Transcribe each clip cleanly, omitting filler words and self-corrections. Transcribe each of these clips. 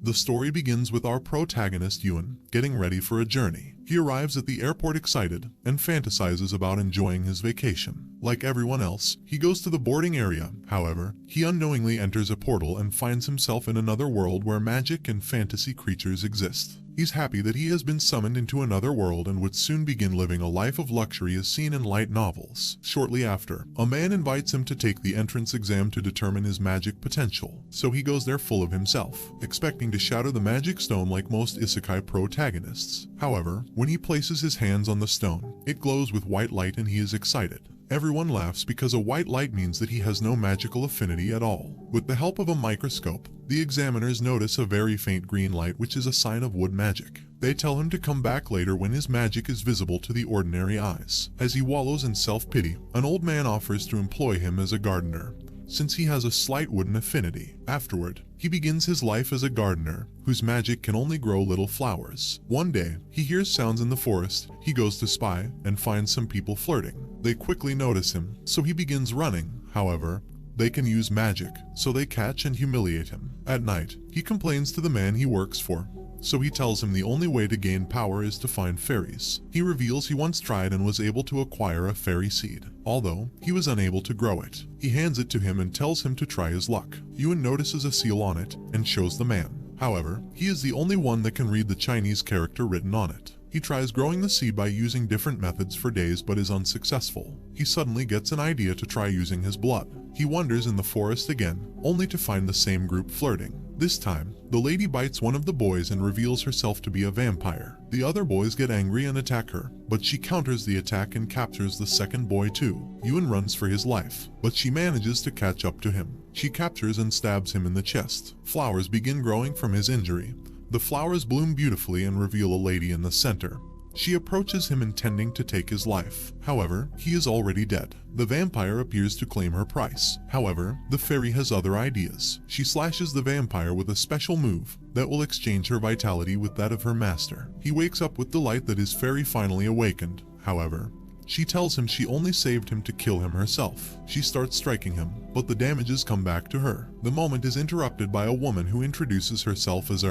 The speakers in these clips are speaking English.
The story begins with our protagonist Yuan getting ready for a journey. He arrives at the airport excited and fantasizes about enjoying his vacation. Like everyone else, he goes to the boarding area. However, he unknowingly enters a portal and finds himself in another world where magic and fantasy creatures exist. He's happy that he has been summoned into another world and would soon begin living a life of luxury as seen in light novels. Shortly after, a man invites him to take the entrance exam to determine his magic potential, so he goes there full of himself, expecting to shatter the magic stone like most isekai protagonists. However, when he places his hands on the stone, it glows with white light and he is excited. Everyone laughs because a white light means that he has no magical affinity at all. With the help of a microscope, the examiners notice a very faint green light, which is a sign of wood magic. They tell him to come back later when his magic is visible to the ordinary eyes. As he wallows in self-pity, an old man offers to employ him as a gardener, since he has a slight wooden affinity. Afterward, he begins his life as a gardener, whose magic can only grow little flowers. One day, he hears sounds in the forest. He goes to spy and finds some people flirting. They quickly notice him, so he begins running. However, they can use magic, so they catch and humiliate him. At night, he complains to the man he works for, so he tells him the only way to gain power is to find fairies. He reveals he once tried and was able to acquire a fairy seed, although he was unable to grow it. He hands it to him and tells him to try his luck. Yuan notices a seal on it and shows the man. However, he is the only one that can read the Chinese character written on it. He tries growing the seed by using different methods for days but is unsuccessful. He suddenly gets an idea to try using his blood. He wanders in the forest again, only to find the same group flirting. This time, the lady bites one of the boys and reveals herself to be a vampire. The other boys get angry and attack her, but she counters the attack and captures the second boy too. Yuan runs for his life, but she manages to catch up to him. She captures and stabs him in the chest. Flowers begin growing from his injury. The flowers bloom beautifully and reveal a lady in the center. She approaches him intending to take his life. However, he is already dead. The vampire appears to claim her price. However, the fairy has other ideas. She slashes the vampire with a special move that will exchange her vitality with that of her master. He wakes up with delight that his fairy finally awakened. However, she tells him she only saved him to kill him herself. She starts striking him, but the damages come back to her. The moment is interrupted by a woman who introduces herself as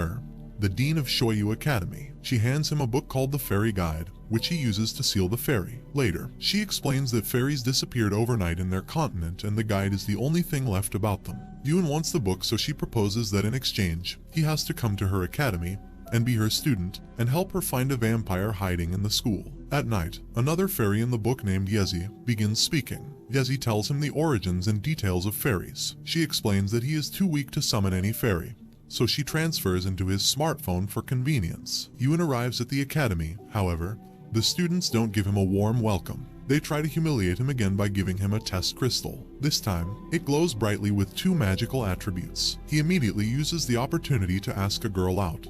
the Dean of Shou Academy. She hands him a book called the Fairy Guide, which he uses to seal the fairy. Later, she explains that fairies disappeared overnight in their continent and the guide is the only thing left about them. Yuan wants the book, so she proposes that in exchange, he has to come to her academy and be her student and help her find a vampire hiding in the school. At night, another fairy in the book named Yezi begins speaking. Yezi tells him the origins and details of fairies. She explains that he is too weak to summon any fairy, so she transfers into his smartphone for convenience. Yuan arrives at the academy. However, the students don't give him a warm welcome. They try to humiliate him again by giving him a test crystal. This time, it glows brightly with 2 magical attributes. He immediately uses the opportunity to ask a girl out,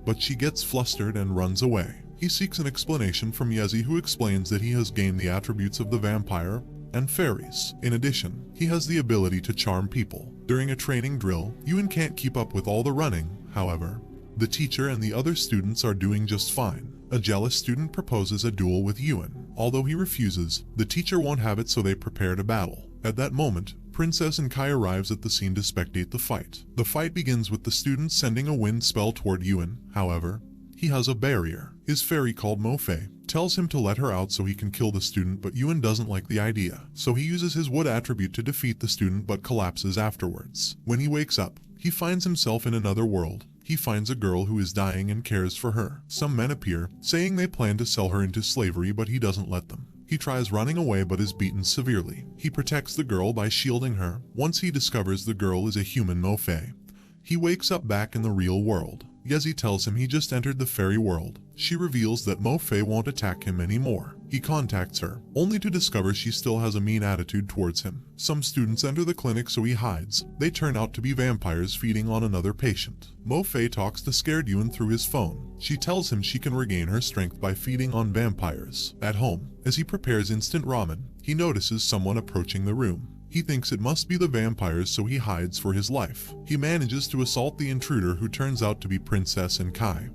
but she gets flustered and runs away. He seeks an explanation from Yezi, who explains that he has gained the attributes of the vampire and fairies. In addition, he has the ability to charm people. During a training drill, Yuan can't keep up with all the running. However, the teacher and the other students are doing just fine. A jealous student proposes a duel with Yuan. Although he refuses, the teacher won't have it, so they prepare to battle. At that moment, Princess and Kai arrives at the scene to spectate the fight. The fight begins with the student sending a wind spell toward Yuan. However, he has a barrier. His fairy called Mofei tells him to let her out so he can kill the student, but Yuan doesn't like the idea. So he uses his wood attribute to defeat the student but collapses afterwards. When he wakes up, he finds himself in another world. He finds a girl who is dying and cares for her. Some men appear, saying they plan to sell her into slavery, but he doesn't let them. He tries running away but is beaten severely. He protects the girl by shielding her. Once he discovers the girl is a human Mofei, he wakes up back in the real world. Yezi tells him he just entered the fairy world. She reveals that Mofei won't attack him anymore. He contacts her, only to discover she still has a mean attitude towards him. Some students enter the clinic, so he hides. They turn out to be vampires feeding on another patient. Mofei talks to scared Yuan through his phone. She tells him she can regain her strength by feeding on vampires. At home, as he prepares instant ramen, he notices someone approaching the room. He thinks it must be the vampires, so he hides for his life. He manages to assault the intruder, who turns out to be Princess and Kai,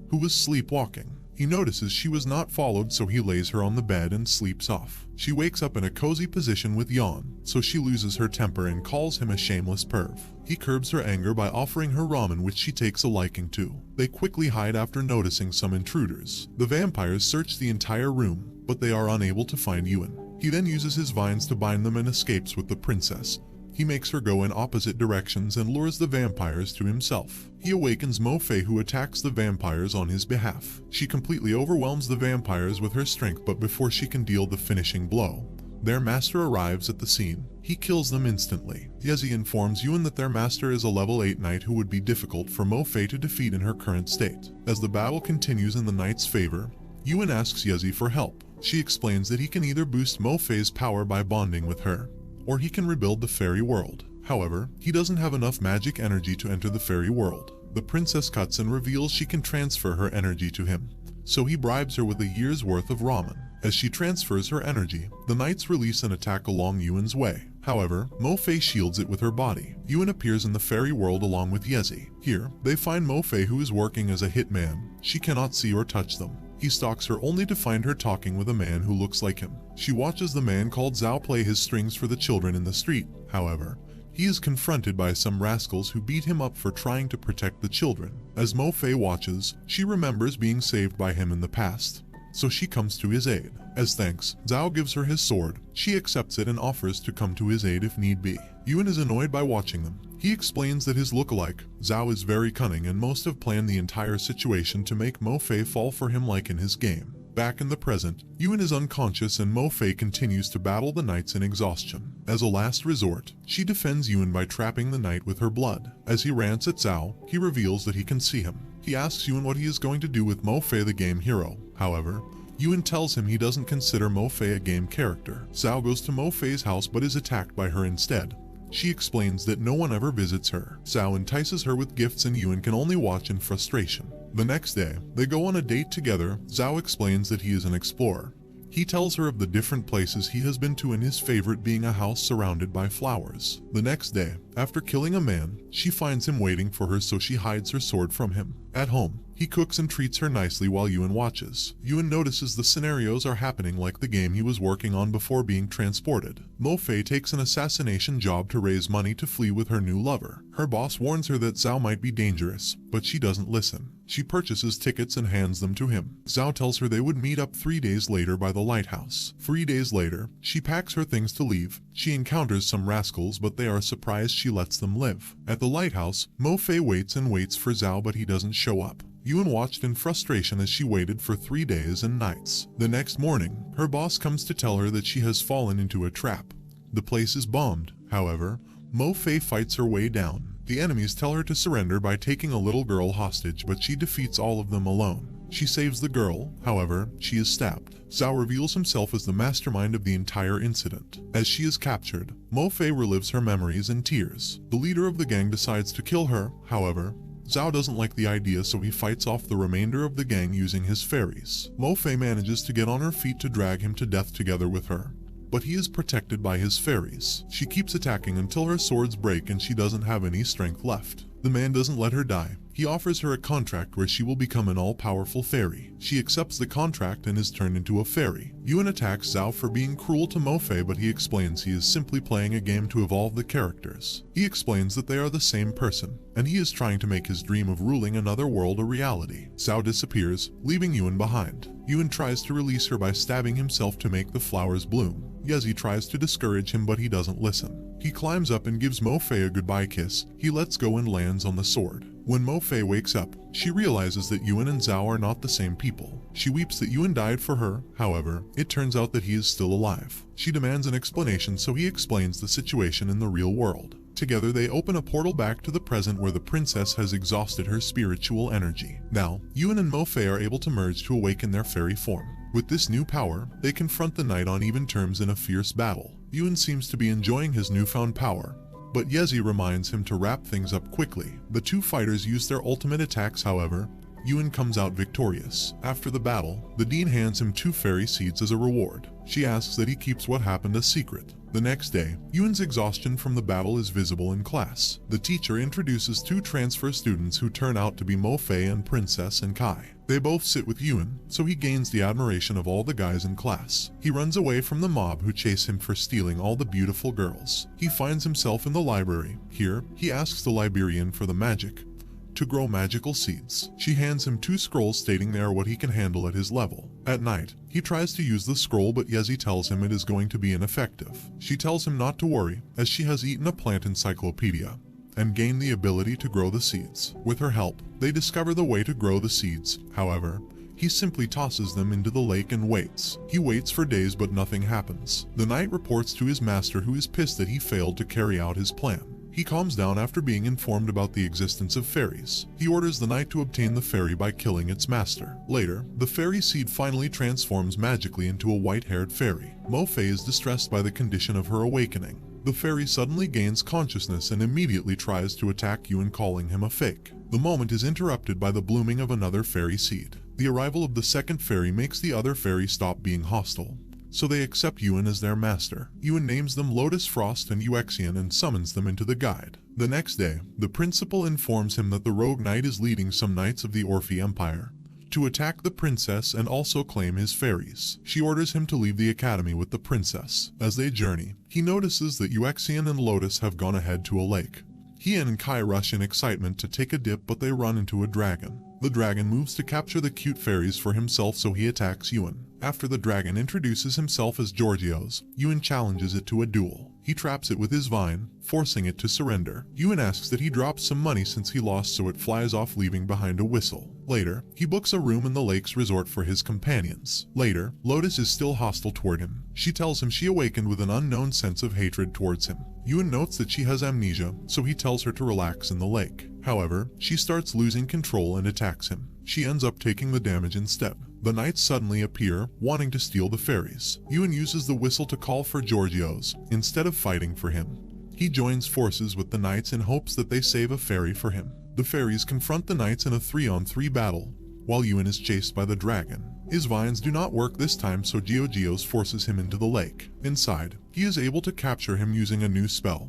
who was sleepwalking. He notices she was not followed, so he lays her on the bed and sleeps off. She wakes up in a cozy position with Yon, so she loses her temper and calls him a shameless perv. He curbs her anger by offering her ramen, which she takes a liking to. They quickly hide after noticing some intruders. The vampires search the entire room, but they are unable to find Yuan. He then uses his vines to bind them and escapes with the princess. He makes her go in opposite directions and lures the vampires to himself. He awakens Mo Fei, who attacks the vampires on his behalf. She completely overwhelms the vampires with her strength, but before she can deal the finishing blow, their master arrives at the scene. He kills them instantly. Yezi informs Yuan that their master is a level 8 knight who would be difficult for Mo Fei to defeat in her current state. As the battle continues in the knight's favor, Yuan asks Yezi for help. She explains that he can either boost Mo Fei's power by bonding with her, or he can rebuild the fairy world. However, he doesn't have enough magic energy to enter the fairy world. The princess cuts and reveals she can transfer her energy to him, so he bribes her with a year's worth of ramen. As she transfers her energy, the knights release an attack along Yuan's way. However, Mo Fei shields it with her body. Yuan appears in the fairy world along with Yezi. Here, they find Mo Fei, who is working as a hitman. She cannot see or touch them. He stalks her only to find her talking with a man who looks like him. She watches the man called Zhao play his strings for the children in the street. However, he is confronted by some rascals who beat him up for trying to protect the children. As Mo Fei watches, she remembers being saved by him in the past, so she comes to his aid. As thanks, Zhao gives her his sword. She accepts it and offers to come to his aid if need be. Yuan is annoyed by watching them. He explains that his lookalike, Zhao, is very cunning and must have planned the entire situation to make Mo Fei fall for him like in his game. Back in the present, Yuan is unconscious and Mo Fei continues to battle the knights in exhaustion. As a last resort, she defends Yuan by trapping the knight with her blood. As he rants at Zhao, he reveals that he can see him. He asks Yuan what he is going to do with Mo Fei, the game hero. However, Yuan tells him he doesn't consider Mo Fei a game character. Zhao goes to Mo Fei's house but is attacked by her instead. She explains that no one ever visits her. Zhao entices her with gifts and Yuan can only watch in frustration. The next day, they go on a date together. Zhao explains that he is an explorer. He tells her of the different places he has been to, and his favorite being a house surrounded by flowers. The next day, after killing a man, she finds him waiting for her, so she hides her sword from him. At home, he cooks and treats her nicely while Yuan watches. Yuan notices the scenarios are happening like the game he was working on before being transported. Mo Fei takes an assassination job to raise money to flee with her new lover. Her boss warns her that Zhao might be dangerous, but she doesn't listen. She purchases tickets and hands them to him. Zhao tells her they would meet up 3 days later by the lighthouse. 3 days later, she packs her things to leave. She encounters some rascals, but they are surprised she lets them live. At the lighthouse, Mo Fei waits and waits for Zhao, but he doesn't show up. Yuan watched in frustration as she waited for 3 days and nights. The next morning, her boss comes to tell her that she has fallen into a trap. The place is bombed. However, Mo Fei fights her way down. The enemies tell her to surrender by taking a little girl hostage, but she defeats all of them alone. She saves the girl, however, she is stabbed. Zhao reveals himself as the mastermind of the entire incident. As she is captured, Mo Fei relives her memories in tears. The leader of the gang decides to kill her. However, Zhao doesn't like the idea, so he fights off the remainder of the gang using his fairies. Mo Fei manages to get on her feet to drag him to death together with her, but he is protected by his fairies. She keeps attacking until her swords break and she doesn't have any strength left. The man doesn't let her die. He offers her a contract where she will become an all-powerful fairy. She accepts the contract and is turned into a fairy. Yuan attacks Zhao for being cruel to Mo Fei, but he explains he is simply playing a game to evolve the characters. He explains that they are the same person, and he is trying to make his dream of ruling another world a reality. Zhao disappears, leaving Yuan behind. Yuan tries to release her by stabbing himself to make the flowers bloom. Yezi tries to discourage him, but he doesn't listen. He climbs up and gives Mo Fei a goodbye kiss. He lets go and lands on the sword. When Mo Fei wakes up, she realizes that Yuan and Zhao are not the same people. She weeps that Yuan died for her. However, it turns out that he is still alive. She demands an explanation, so he explains the situation in the real world. Together they open a portal back to the present where the princess has exhausted her spiritual energy. Now, Yuan and Mo Fei are able to merge to awaken their fairy form. With this new power, they confront the knight on even terms in a fierce battle. Yuan seems to be enjoying his newfound power, but Yezi reminds him to wrap things up quickly. The two fighters use their ultimate attacks. However, Yuan comes out victorious. After the battle, the dean hands him 2 fairy seeds as a reward. She asks that he keeps what happened a secret. The next day, Yuan's exhaustion from the battle is visible in class. The teacher introduces two transfer students who turn out to be Mo Fei and Princess and Kai. They both sit with Yuan, so he gains the admiration of all the guys in class. He runs away from the mob who chase him for stealing all the beautiful girls. He finds himself in the library. Here, he asks the librarian for the magic to grow magical seeds. She hands him two scrolls stating they are what he can handle at his level. At night, he tries to use the scroll, but Yezi tells him it is going to be ineffective. She tells him not to worry, as she has eaten a plant encyclopedia and gained the ability to grow the seeds. With her help, they discover the way to grow the seeds. However, he simply tosses them into the lake and waits. He waits for days, but nothing happens. The knight reports to his master, who is pissed that he failed to carry out his plan. He calms down after being informed about the existence of fairies. He orders the knight to obtain the fairy by killing its master. Later, the fairy seed finally transforms magically into a white-haired fairy. Mo Fei is distressed by the condition of her awakening. The fairy suddenly gains consciousness and immediately tries to attack Yuan, calling him a fake. The moment is interrupted by the blooming of another fairy seed. The arrival of the second fairy makes the other fairy stop being hostile, so they accept Yuan as their master. Yuan names them Lotus Frost and Uxian and summons them into the guide. The next day, the principal informs him that the rogue knight is leading some knights of the Orphi Empire to attack the princess and also claim his fairies. She orders him to leave the academy with the princess. As they journey, he notices that Uxian and Lotus have gone ahead to a lake. He and Kai rush in excitement to take a dip, but they run into a dragon. The dragon moves to capture the cute fairies for himself, so he attacks Yuan. After the dragon introduces himself as Giorgio's, Yuan challenges it to a duel. He traps it with his vine, forcing it to surrender. Yuan asks that he drops some money since he lost, so it flies off, leaving behind a whistle. Later, he books a room in the lake's resort for his companions. Later, Lotus is still hostile toward him. She tells him she awakened with an unknown sense of hatred towards him. Yuan notes that she has amnesia, so he tells her to relax in the lake. However, she starts losing control and attacks him. She ends up taking the damage instead. The knights suddenly appear, wanting to steal the fairies. Yuan uses the whistle to call for Giorgio's, instead of fighting for him. He joins forces with the knights in hopes that they save a fairy for him. The fairies confront the knights in a 3-on-3 battle, while Yuan is chased by the dragon. His vines do not work this time, so Giorgio's forces him into the lake. Inside, he is able to capture him using a new spell.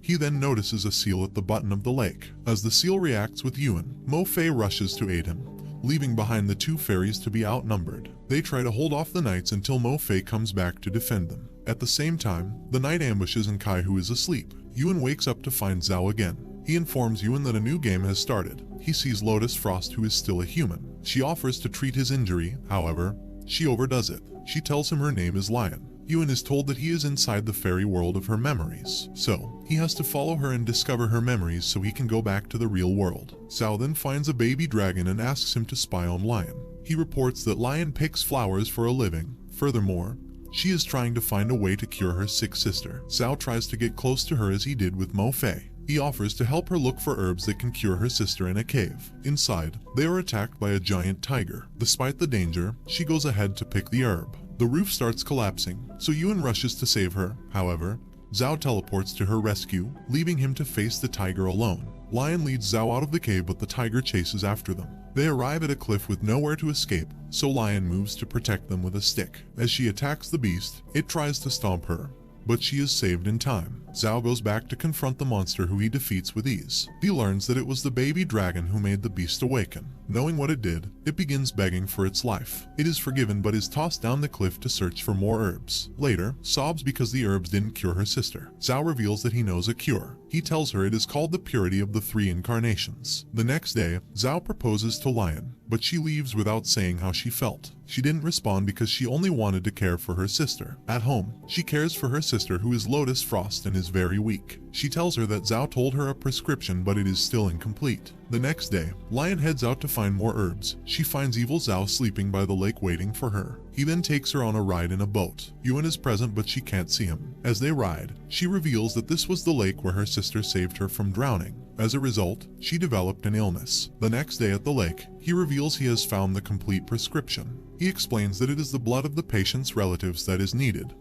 He then notices a seal at the bottom of the lake. As the seal reacts with Yuan, Mo Fei rushes to aid him, leaving behind the two fairies to be outnumbered. They try to hold off the knights until Mo Fei comes back to defend them. At the same time, the knight ambushes Kai, who is asleep. Yuan wakes up to find Zhao again. He informs Yuan that a new game has started. He sees Lotus Frost, who is still a human. She offers to treat his injury, however, she overdoes it. She tells him her name is Lion. Yuan is told that he is inside the fairy world of her memories, so he has to follow her and discover her memories so he can go back to the real world. Zhao then finds a baby dragon and asks him to spy on Lion. He reports that Lion picks flowers for a living. Furthermore, she is trying to find a way to cure her sick sister. Zhao tries to get close to her as he did with Mo Fei. He offers to help her look for herbs that can cure her sister in a cave. Inside, they are attacked by a giant tiger. Despite the danger, she goes ahead to pick the herb. The roof starts collapsing, so Yuan rushes to save her. However, Zhao teleports to her rescue, leaving him to face the tiger alone. Lion leads Zhao out of the cave, but the tiger chases after them. They arrive at a cliff with nowhere to escape, so Lion moves to protect them with a stick. As she attacks the beast, it tries to stomp her, but she is saved in time. Zhao goes back to confront the monster, who he defeats with ease. He learns that it was the baby dragon who made the beast awaken. Knowing what it did, it begins begging for its life. It is forgiven but is tossed down the cliff to search for more herbs. Later, sobs because the herbs didn't cure her sister. Zhao reveals that he knows a cure. He tells her it is called the purity of the 3 incarnations. The next day, Zhao proposes to Lion, but she leaves without saying how she felt. She didn't respond because she only wanted to care for her sister. At home, she cares for her sister, who is Lotus Frost and is very weak. She tells her that Zhao told her a prescription, but it is still incomplete. The next day, Lion heads out to find more herbs. She finds evil Zhao sleeping by the lake waiting for her. He then takes her on a ride in a boat. Yuan is present, but she can't see him. As they ride, she reveals that this was the lake where her sister saved her from drowning. As a result, she developed an illness. The next day at the lake, he reveals he has found the complete prescription. He explains that it is the blood of the patient's relatives that is needed.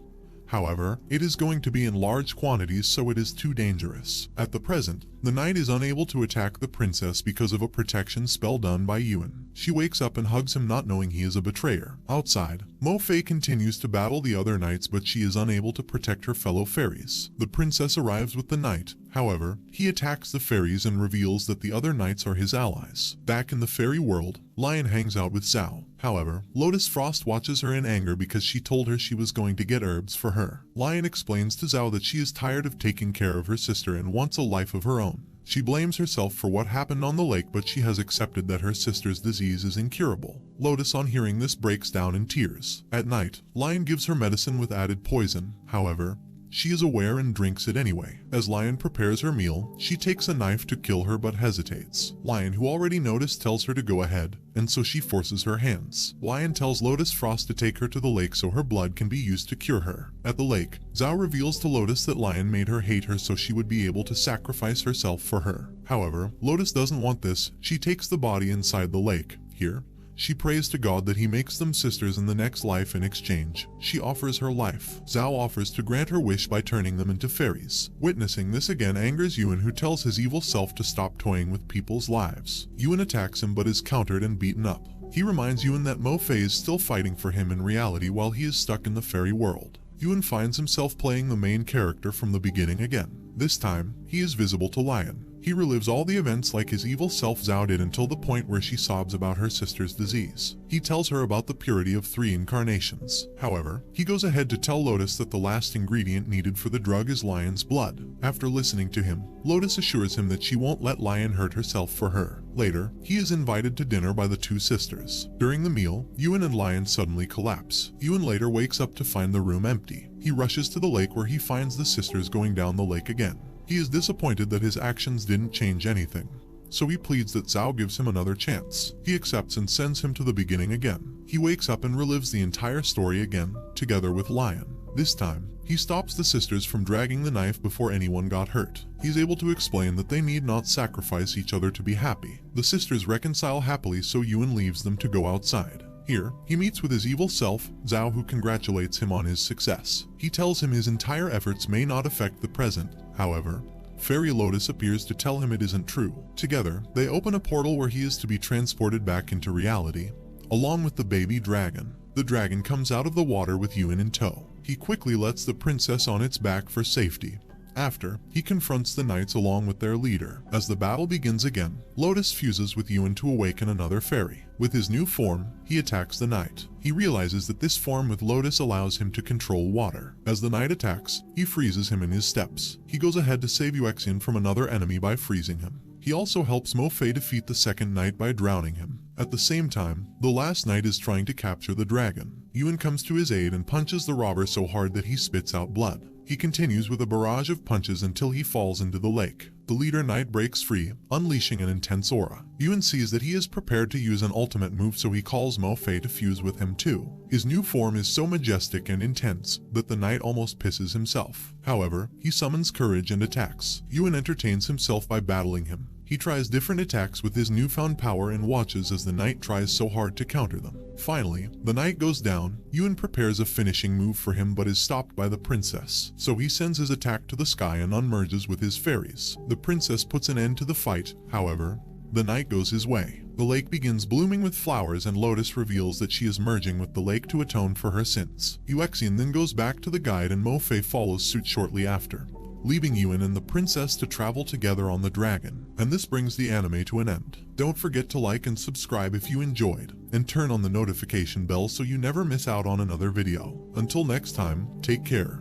However, it is going to be in large quantities, so it is too dangerous. At the present, the knight is unable to attack the princess because of a protection spell done by Yuan. She wakes up and hugs him, not knowing he is a betrayer. Outside, Mo Fei continues to battle the other knights, but she is unable to protect her fellow fairies. The princess arrives with the knight. However, he attacks the fairies and reveals that the other knights are his allies. Back in the fairy world, Lion hangs out with Zhao. However, Lotus Frost watches her in anger because she told her she was going to get herbs for her. Lion explains to Zhao that she is tired of taking care of her sister and wants a life of her own. She blames herself for what happened on the lake, but she has accepted that her sister's disease is incurable. Lotus, on hearing this, breaks down in tears. At night, Lion gives her medicine with added poison. However, she is aware and drinks it anyway. As Lion prepares her meal, she takes a knife to kill her but hesitates. Lion, who already noticed, tells her to go ahead, and so she forces her hands. Lion tells Lotus Frost to take her to the lake so her blood can be used to cure her. At the lake, Zhao reveals to Lotus that Lion made her hate her so she would be able to sacrifice herself for her. However, Lotus doesn't want this. She takes the body inside the lake. Here, she prays to God that he makes them sisters in the next life. In exchange, she offers her life. Zhao offers to grant her wish by turning them into fairies. Witnessing this again angers Yuan, who tells his evil self to stop toying with people's lives. Yuan attacks him but is countered and beaten up. He reminds Yuan that Mo Fei is still fighting for him in reality while he is stuck in the fairy world. Yuan finds himself playing the main character from the beginning again. This time, he is visible to Lion. He relives all the events like his evil self Zhao did until the point where she sobs about her sister's disease. He tells her about the purity of 3 incarnations. However, he goes ahead to tell Lotus that the last ingredient needed for the drug is Lion's blood. After listening to him, Lotus assures him that she won't let Lion hurt herself for her. Later, he is invited to dinner by the 2 sisters. During the meal, Yuan and Lion suddenly collapse. Yuan later wakes up to find the room empty. He rushes to the lake where he finds the sisters going down the lake again. He is disappointed that his actions didn't change anything, so he pleads that Zhao gives him another chance. He accepts and sends him to the beginning again. He wakes up and relives the entire story again, together with Lion. This time, he stops the sisters from dragging the knife before anyone got hurt. He's able to explain that they need not sacrifice each other to be happy. The sisters reconcile happily, so Yuan leaves them to go outside. Here, he meets with his evil self, Zhao, who congratulates him on his success. He tells him his entire efforts may not affect the present. However, Fairy Lotus appears to tell him it isn't true. Together, they open a portal where he is to be transported back into reality, along with the baby dragon. The dragon comes out of the water with Yuan in tow. He quickly lets the princess on its back for safety. After, he confronts the knights along with their leader. As the battle begins again, Lotus fuses with Yuan to awaken another fairy. With his new form, he attacks the knight. He realizes that this form with Lotus allows him to control water. As the knight attacks, he freezes him in his steps. He goes ahead to save Yuxian from another enemy by freezing him. He also helps Mo Fei defeat the second knight by drowning him. At the same time, the last knight is trying to capture the dragon. Yuan comes to his aid and punches the robber so hard that he spits out blood. He continues with a barrage of punches until he falls into the lake. The leader knight breaks free, unleashing an intense aura. Yuan sees that he is prepared to use an ultimate move, so he calls Mo Fei to fuse with him too. His new form is so majestic and intense that the knight almost pisses himself. However, he summons courage and attacks. Yuan entertains himself by battling him. He tries different attacks with his newfound power and watches as the knight tries so hard to counter them. Finally, the knight goes down. Yuan prepares a finishing move for him but is stopped by the princess, so he sends his attack to the sky and unmerges with his fairies. The princess puts an end to the fight. However, the knight goes his way. The lake begins blooming with flowers and Lotus reveals that she is merging with the lake to atone for her sins. Yuxian then goes back to the guide and Mo Fei follows suit shortly after, leaving Yuan and the princess to travel together on the dragon. And this brings the anime to an end. Don't forget to like and subscribe if you enjoyed, and turn on the notification bell so you never miss out on another video. Until next time, take care.